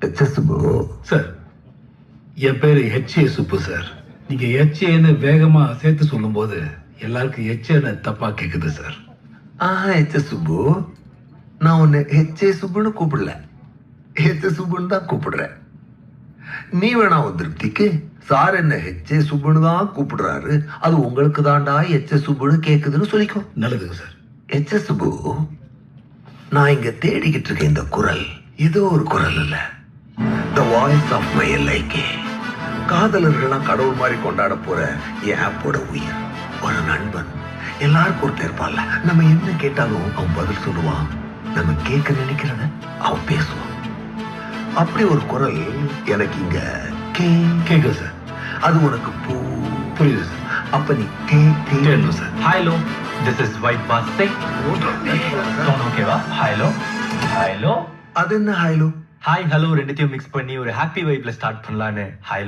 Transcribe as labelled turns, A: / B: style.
A: Subbu
B: sir என் பேரு HA Subbu sir. நீங்க ஹெச்ஏன்னு வேகமா சேர்த்து சொல்லும்போது எல்லாருக்கும் ஹெச்ஏன்னு தப்பா கேக்குது சார்.
A: சுப்பு, நான் உன்னை ஹெச்ஏ சுப்புன்னு கூப்பிடல, ஹெச் சுப்புன்னு தான் கூப்பிடுறேன். நீ வேணா உன் திருப்திக்கு சார் என்ன ஹெச்ஏ சுப்புன்னு தான் கூப்பிடுறாரு, அது உங்களுக்கு தாண்டா ஹெச்ஏ சுப்புன்னு கேக்குதுன்னு சொல்லிக்கோ.
B: நல்லதுங்க சார்.
A: ஹெச்ஏ சுப்பு, நான் இங்க தேடிக்கிட்டு இருக்க இந்த குரல் ஏதோ ஒரு குரல் இல்ல, த வாய்ஸ் ஆஃப் மை எல்லைக்கே. காதலர்கள்லாம் கடவுள் மாதிரி கொண்டாட போற என் ஆப்போட உயிர், ஒரு நண்பன். எல்லாருக்கும் ஒருத்தர் இருப்பான்ல, நம்ம என்ன கேட்டாலும் அவன் பதில் சொல்லுவான், நம்ம கேட்க நினைக்கிறத அவன் பேசுவான். அப்படி ஒரு குரல் எனக்கு இங்க
B: கேக்குது சார்.
A: அது உனக்கு
B: புரியுது சார்.
A: அப்ப நீ
B: கேட்கணும் sir.
C: Hello, this is white boss Singh. Sound ஓகேவா? ஹலோ ஹலோ,
A: அது என்ன ஹலோ?
C: ஹாய் ஹலோ ரெண்டுத்தையும் மிக்ஸ் பண்ணி ஒரு ஹாப்பி வைப்ல ஸ்டார்ட் பண்ணலான்னு ஹலோ